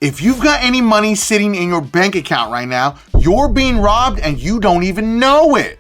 If you've got any money sitting in your bank account right now, you're being robbed and you don't even know it.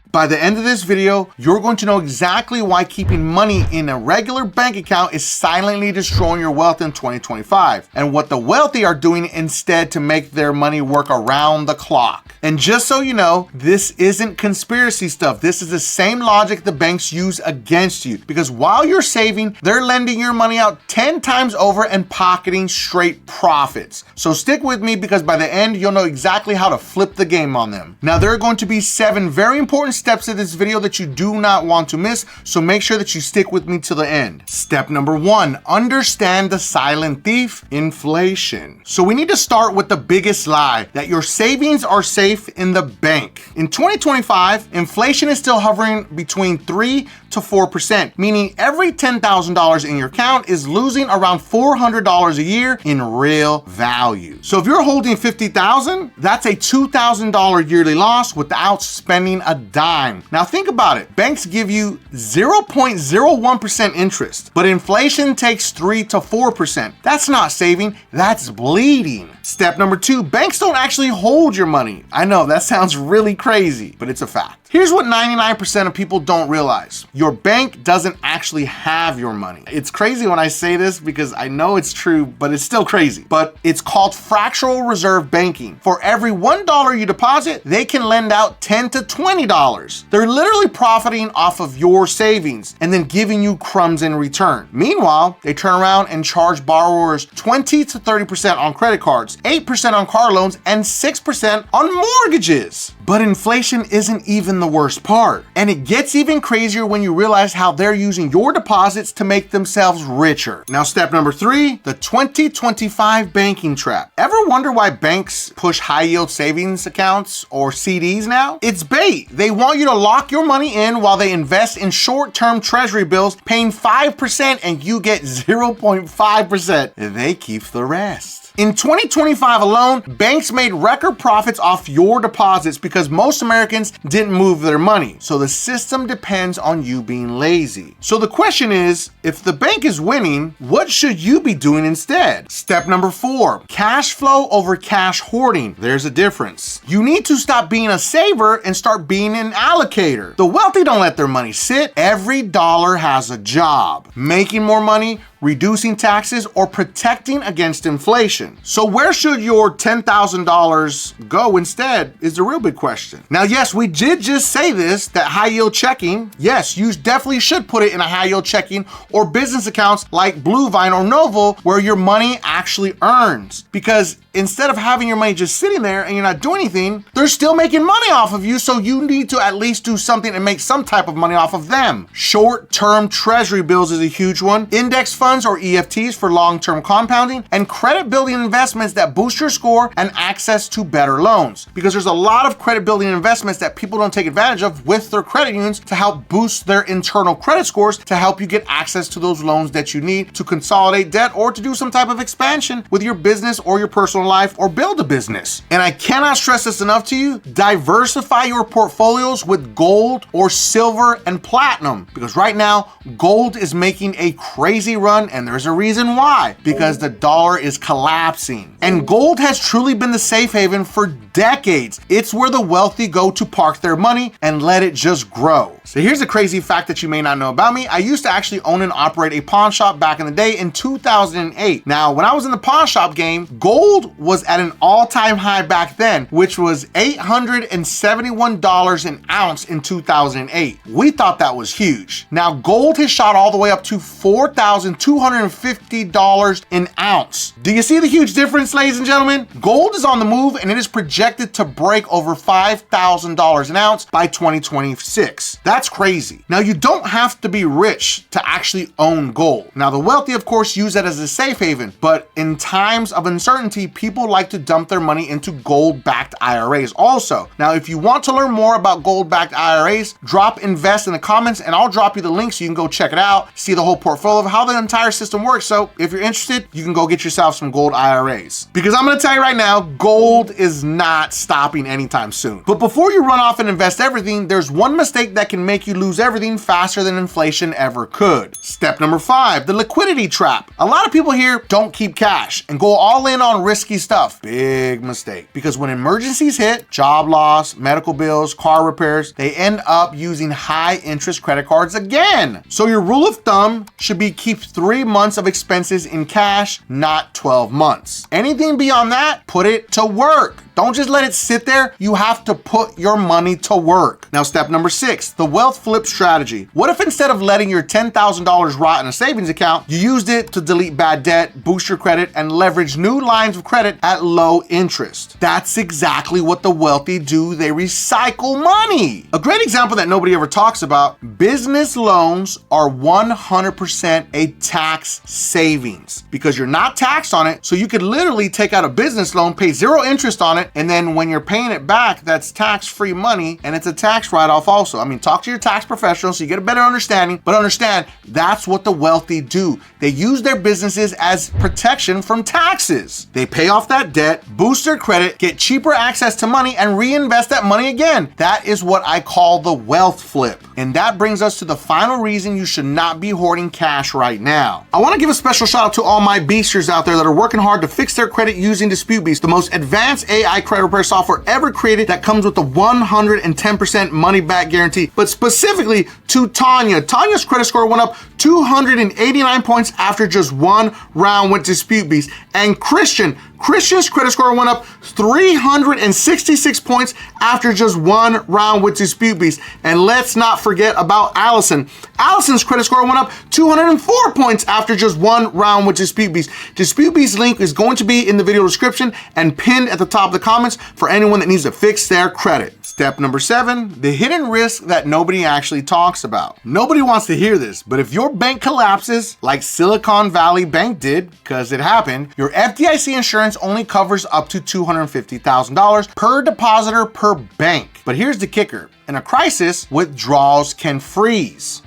By the end of this video, you're going to know exactly why keeping money in a regular bank account is silently destroying your wealth in 2025, and what the wealthy are doing instead to make their money work around the clock. And just so you know, this isn't conspiracy stuff. This is the same logic the banks use against you, because while you're saving, they're lending your money out 10 times over and pocketing straight profits. So stick with me, because by the end, you'll know exactly how to flip the game on them. Now, there are going to be 7 very important steps in this video that you do not want to miss, so make sure that you stick with me till the end. Step number 1, understand the silent thief, inflation. So we need to start with the biggest lie, that your savings are safe in the bank. In 2025, inflation is still hovering between 3 to 4%, meaning every $10,000 in your account is losing around $400 a year in real value. So if you're holding $50,000, that's a $2,000 yearly loss without spending a dime. Now think about it. Banks give you 0.01% interest, but inflation takes 3 to 4%. That's not saving, that's bleeding. Step number 2, banks don't actually hold your money. I know that sounds really crazy, but it's a fact. Here's what 99% of people don't realize. Your bank doesn't actually have your money. It's crazy when I say this because I know it's true, but it's still crazy. But it's called fractional reserve banking. For every $1 you deposit, they can lend out $10 to $20. They're literally profiting off of your savings and then giving you crumbs in return. Meanwhile, they turn around and charge borrowers 20 to 30% on credit cards, 8% on car loans, and 6% on mortgages. But inflation isn't even the worst part. And it gets even crazier when you realize how they're using your deposits to make themselves richer. Now, step number 3, the 2025 banking trap. Ever wonder why banks push high yield savings accounts or CDs now? It's bait. They want you to lock your money in while they invest in short-term treasury bills, paying 5% and you get 0.5%. They keep the rest. In 2025 alone, banks made record profits off your deposits because most Americans didn't move their money. So the system depends on you being lazy. So the question is, if the bank is winning, what should you be doing instead? Step number 4, cash flow over cash hoarding. There's a difference. You need to stop being a saver and start being an allocator. The wealthy don't let their money sit. Every dollar has a job. Making more money, reducing taxes, or protecting against inflation. So where should your $10,000 go instead is the real big question. Now, yes, we did just say this, that high yield checking, yes, you definitely should put it in a high yield checking or business accounts like Bluevine or Novo, where your money actually earns. Because instead of having your money just sitting there and you're not doing anything, they're still making money off of you, so you need to at least do something and make some type of money off of them. Short-term treasury bills is a huge one, index funds or EFTs for long-term compounding, and credit-building investments that boost your score and access to better loans. Because there's a lot of credit-building investments that people don't take advantage of with their credit unions to help boost their internal credit scores to help you get access to those loans that you need to consolidate debt or to do some type of expansion with your business or your personal life or build a business. And I cannot stress this enough to you, diversify your portfolios with gold or silver and platinum, because right now gold is making a crazy run, and there's a reason why, because the dollar is collapsing. And gold has truly been the safe haven for decades. It's where the wealthy go to park their money and let it just grow. So here's a crazy fact that you may not know about me. I used to actually own and operate a pawn shop back in the day in 2008. Now, when I was in the pawn shop game, gold was at an all-time high back then, which was $871 an ounce in 2008. We thought that was huge. Now, gold has shot all the way up to $4,250 an ounce. Do you see the huge difference, ladies and gentlemen? Gold is on the move, and it is projected to break over $5,000 an ounce by 2026. That's crazy. Now, you don't have to be rich to actually own gold. Now, the wealthy, of course, use that as a safe haven, but in times of uncertainty, people people like to dump their money into gold-backed IRAs also. Now, if you want to learn more about gold-backed IRAs, drop invest in the comments and I'll drop you the link so you can go check it out, see the whole portfolio of how the entire system works. So if you're interested, you can go get yourself some gold IRAs. Because I'm gonna tell you right now, gold is not stopping anytime soon. But before you run off and invest everything, there's one mistake that can make you lose everything faster than inflation ever could. Step number 5, the liquidity trap. A lot of people here don't keep cash and go all in on risky stuff. Big mistake. Because when emergencies hit, job loss, medical bills, car repairs, they end up using high interest credit cards again. So your rule of thumb should be keep 3 months of expenses in cash, not 12 months. Anything beyond that, put it to work. Don't just let it sit there. You have to put your money to work. Now, step number 6, the wealth flip strategy. What if instead of letting your $10,000 rot in a savings account, you used it to delete bad debt, boost your credit, and leverage new lines of credit at low interest? That's exactly what the wealthy do. They recycle money. A great example that nobody ever talks about, business loans are 100% a tax savings because you're not taxed on it. So you could literally take out a business loan, pay 0 interest on it, and then when you're paying it back, that's tax-free money and it's a tax write-off also. I mean, talk to your tax professional so you get a better understanding, but understand that's what the wealthy do. They use their businesses as protection from taxes. They pay off that debt, boost their credit, get cheaper access to money, and reinvest that money again. That is what I call the wealth flip. And that brings us to the final reason you should not be hoarding cash right now. I want to give a special shout out to all my beasters out there that are working hard to fix their credit using Dispute Beast, the most advanced AI credit repair software ever created that comes with the 110% money back guarantee. But specifically to Tanya. Tanya's credit score went up 289 points after just 1 round with Dispute Beast. And Christian's credit score went up 366 points after just 1 round with Dispute Beast. And let's not forget about Allison. Allison's credit score went up 204 points after just 1 round with Dispute Beast. Dispute Beast's link is going to be in the video description and pinned at the top of the comments for anyone that needs to fix their credit. Step number 7, the hidden risk that nobody actually talks about. Nobody wants to hear this, but if your bank collapses like Silicon Valley Bank did, because it happened, your FDIC insurance only covers up to $250,000 per depositor per bank. But here's the kicker. In a crisis, withdrawals can freeze.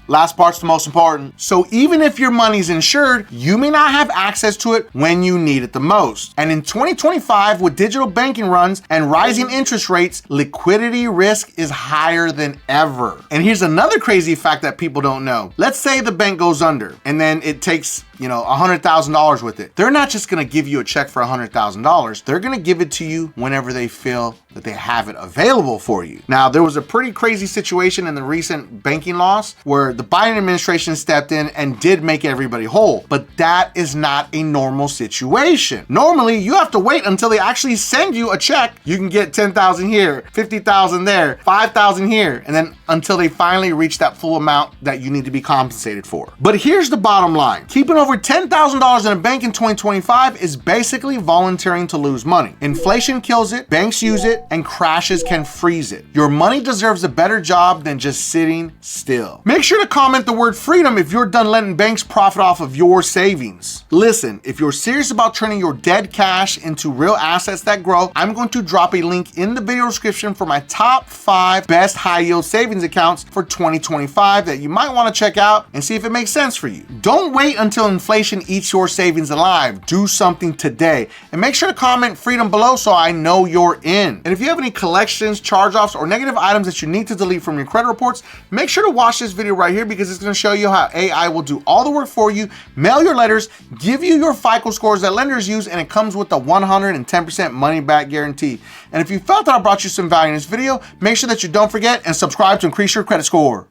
Last part's the most important. So even if your money's insured, you may not have access to it when you need it the most. And in 2025, with digital banking runs and rising interest rates, liquidity risk is higher than ever. And here's another crazy fact that people don't know. Let's say the bank goes under and then it takes $100,000 with it. They're not just gonna give you a check for $100,000. They're gonna give it to you whenever they feel that they have it available for you. Now, there was a pretty crazy situation in the recent banking loss where the Biden administration stepped in and did make everybody whole, but that is not a normal situation. Normally, you have to wait until they actually send you a check. You can get 10,000 here, 50,000 there, 5,000 here, and then until they finally reach that full amount that you need to be compensated for. But here's the bottom line. Keeping over $10,000 in a bank in 2025 is basically volunteering to lose money. Inflation kills it, banks use it, and crashes can freeze it. Your money deserves a better job than just sitting still. Make sure to comment the word freedom if you're done letting banks profit off of your savings. Listen, if you're serious about turning your dead cash into real assets that grow, I'm going to drop a link in the video description for my top 5 best high yield savings accounts for 2025 that you might want to check out and see if it makes sense for you. Don't wait until inflation eats your savings alive. Do something today. And make sure to comment freedom below so I know you're in. And if you have any collections, charge-offs, or negative items that you need to delete from your credit reports, make sure to watch this video right here because it's going to show you how AI will do all the work for you, mail your letters, give you your FICO scores that lenders use, and it comes with the 110% money back guarantee. And if you felt that I brought you some value in this video, make sure that you don't forget and subscribe to increase your credit score.